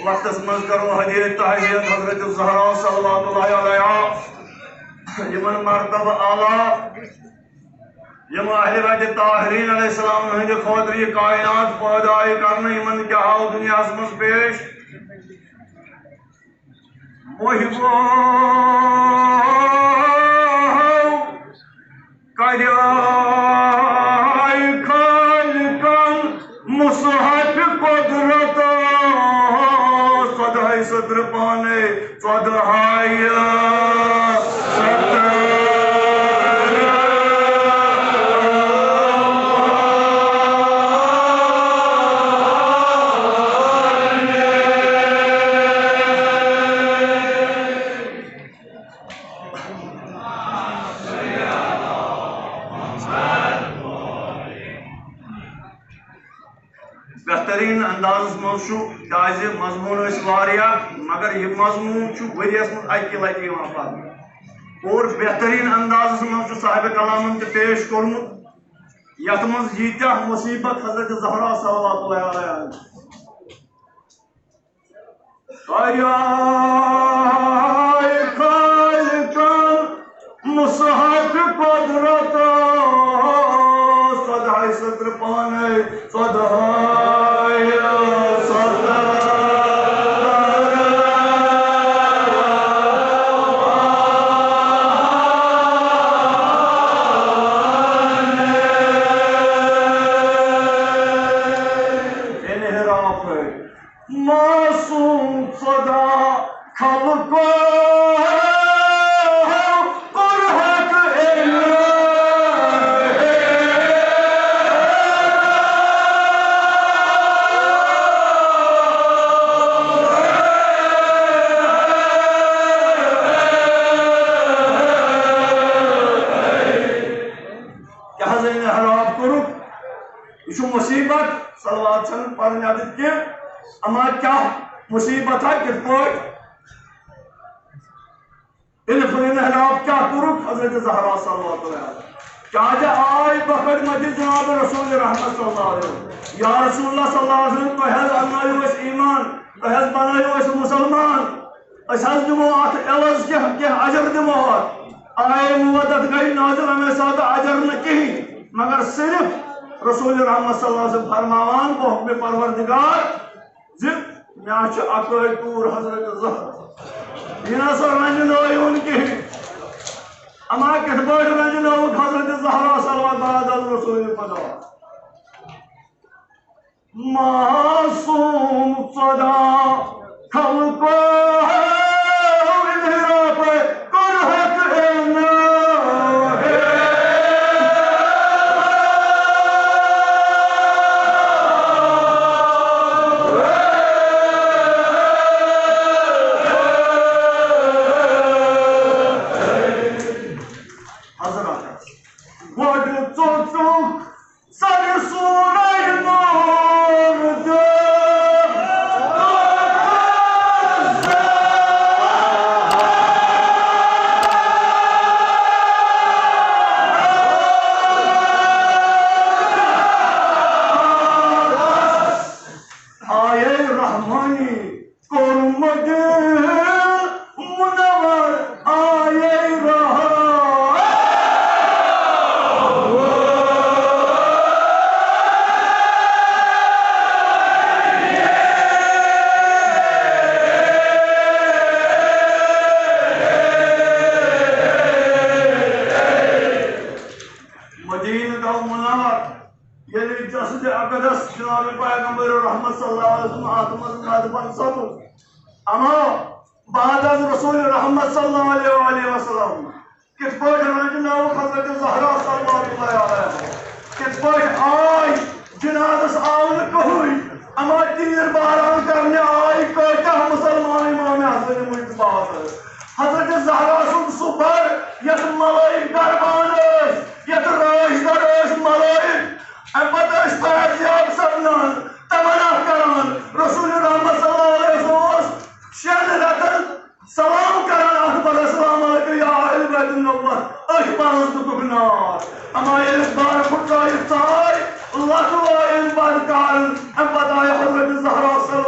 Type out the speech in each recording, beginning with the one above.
workers मज करो हदीत तहजियत हजरत ज़हरा सल्लल्लाहु अलैहा यमन मर्तबा आला यम अहले बैत ताहिरीन अलैहिस्सलाम हंद खौतर ये कायनात पैदाई करने यमन क्या आओ दुनिया मज पेश मोहिबो कदाई खालिकन मुसहत कुदरत सदाई सत्र पाने सदाई बेहतरीन अंदाज मजू मजमून मगर यह मजमून वरियस मज अकि लटि और बेहतरीन अंदाज मज साहिब कलामन पेश कोर्मुत यथ मज यीत्या मुसीबत हजरत ज़हरा सल्लल्लाहु अलैहा मुसहत कुदरत सदाई सत्र पाने सदाई मासूम सदा खलको मुसीबत सलवात पढ़ने के अमा क्या मुसीबत है कित क्या कुरुक हजरत ज़हरा सल्लल्लाहु अलैहि क्या आय बखर मत जनाब रसूल रहमत सल्लल्लाहु अलैहि या रसूलुल्लाह सल्लल्लाहु अलैहि वसल्लम तहज अन्नायो ईमान तहज बनायो मुसलमान अस दिमो अत एवज के अजर दिमो आय मुवदत गई नाज़िल हमें साथ अजर न कहीं मगर सिर्फ रसूल रहमत सल्लल्लाहु अलैहि वसल्लम फरमावान वो हुक्म परवरदिगार जिद मैं अकल टूर हजरत ज़हरा बिना सो रंजनो उनकी अमा कित बड़ रंजनो हजरत ज़हरा सल्लल्लाहु अलैहि रसूल पदा मासूम सदा खलको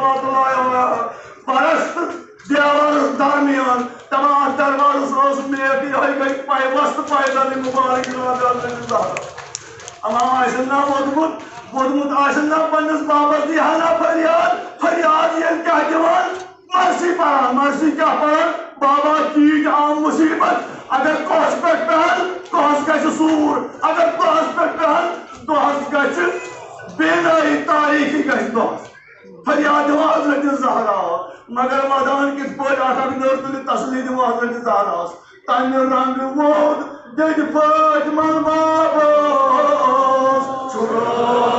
अल्लाह पैदल मुबारक अमा आसना वोदमुत आसना पन्नस बाबस दिहाना फरियाद फरियाद ये क्या दिवान मर्सी पढ़ा मर्सी क्या पढ़ा बाबा कीट आम मुसीबत अगर कोस पे पहल कोस का सूर अगर कोस पे पहल दोहस का बेनाई तारीखी का दोहस फरियाद हजरत ज़हरा मगर मदान किस पोज आठा भी नर तुली तस्लीद हजरत ज़हरा तन्य रंग वोद दज फट मन बाबस छुरा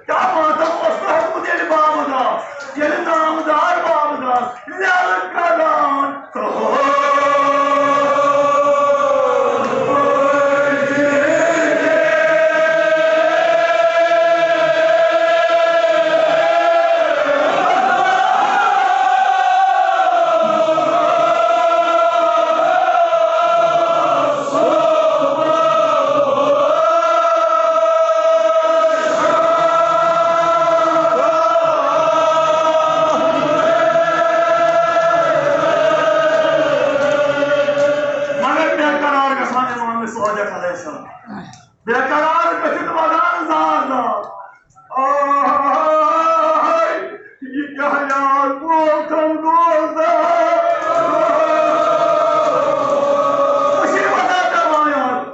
क्या मातम उस्तहद मुझे बाबदास ये नामदार बाबदास लाल कलान बेकरार कथित मदान ज़ार ये क्या यार बोल कम बोलता उसी बता दवा यार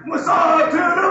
मुसाफिर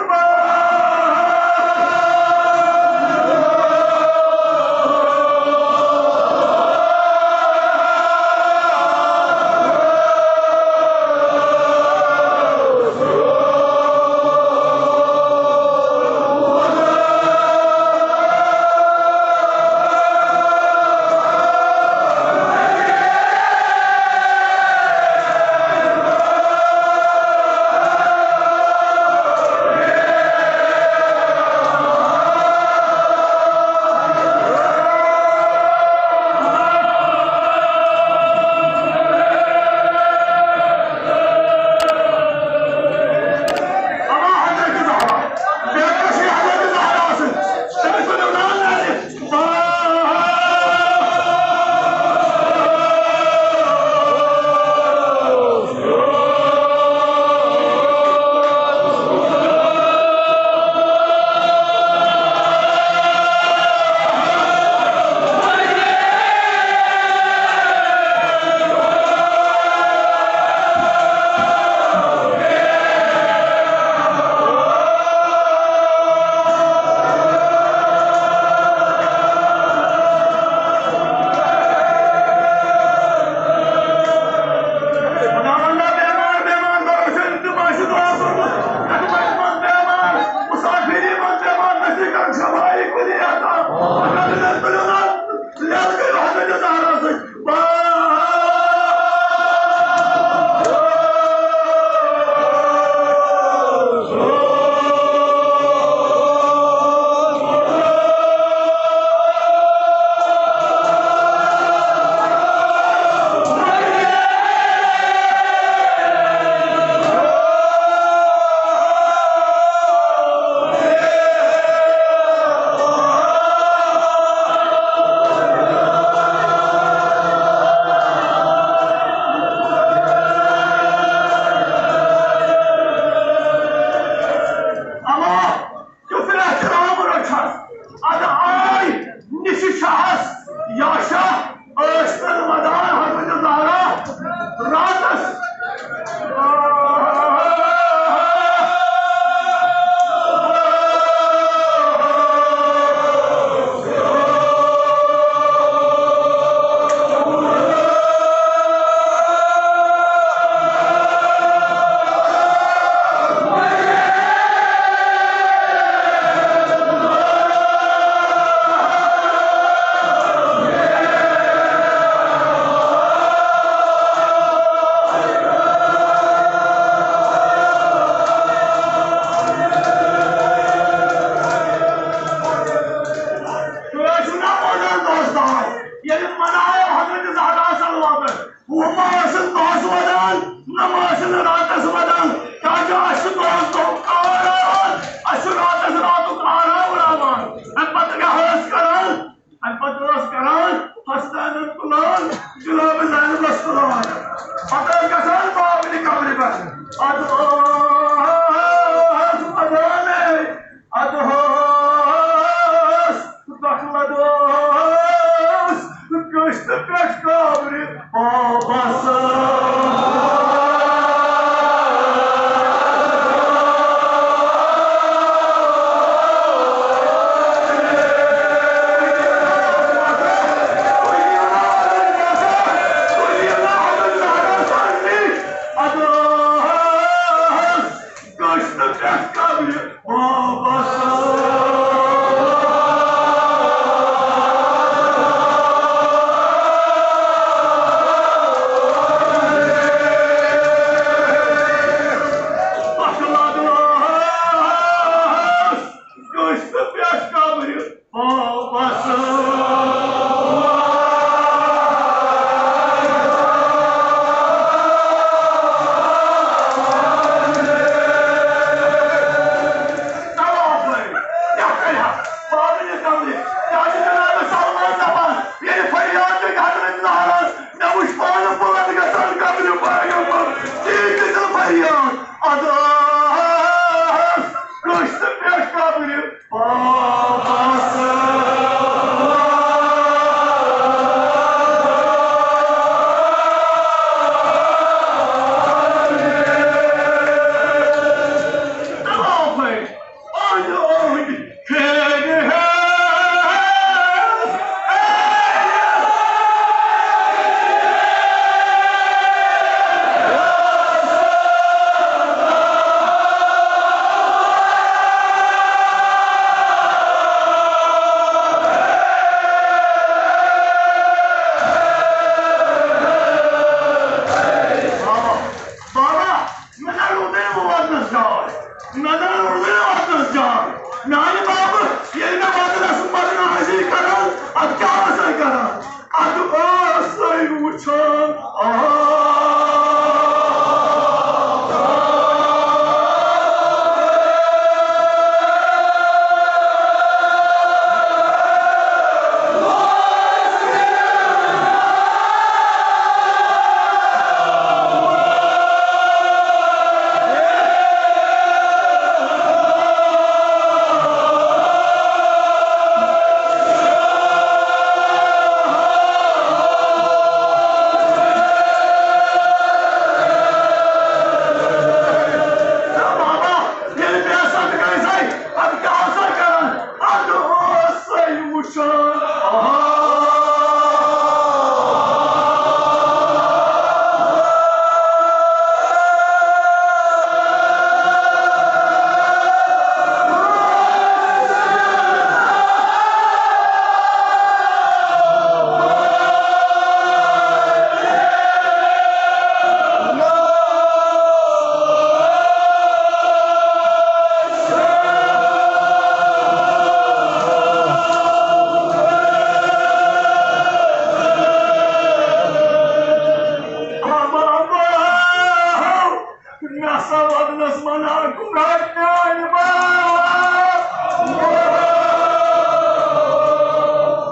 Nasıl nasmana kuraktan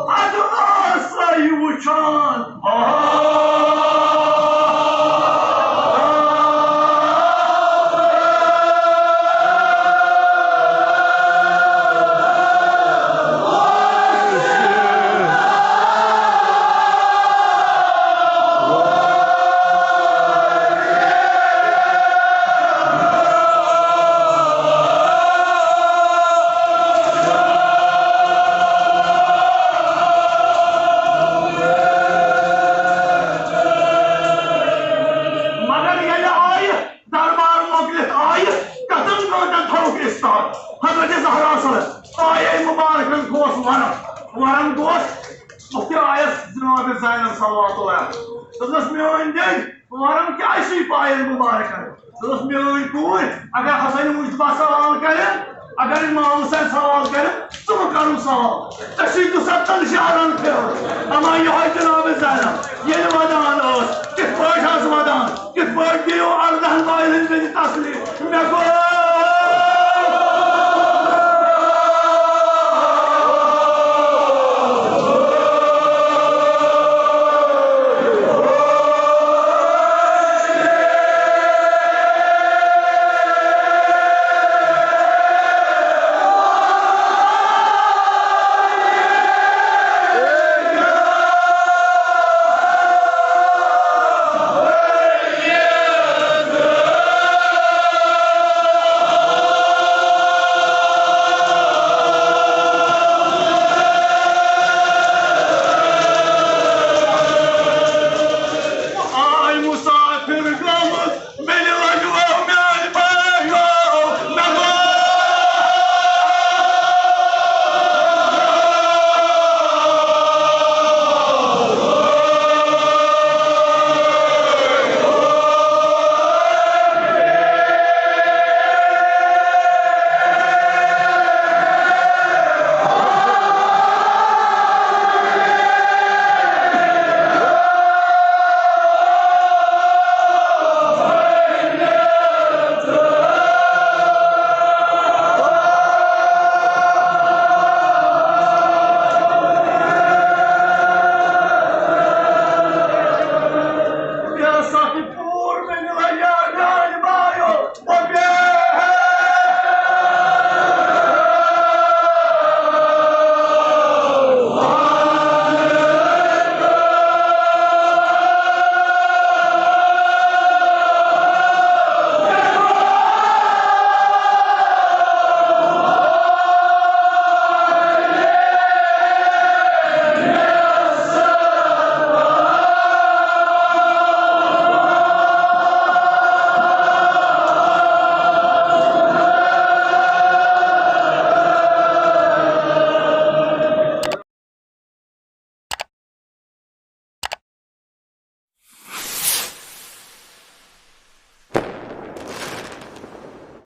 adı asayı uçan Hazreti Zahra Salı ayet mübarek'in koğusu varım koğus muhtemelen ayet Cenab-ı Zeynep sallallahu aleyhi ve sellem Sözüs mühendin varım ki ayşi ayet mübarek'in Sözüs mühendin agar Hasan-ı Muctaba saval kare agar İmam Hüseyin saval kare Sıvı karım saval Teşhid-ü sattan şiaran kıyor ama yuhay Cenab-ı Zeynep yeni vadan olsun git boş hazmadan git boş diyor Allah'ın gayrın beni tasli mekor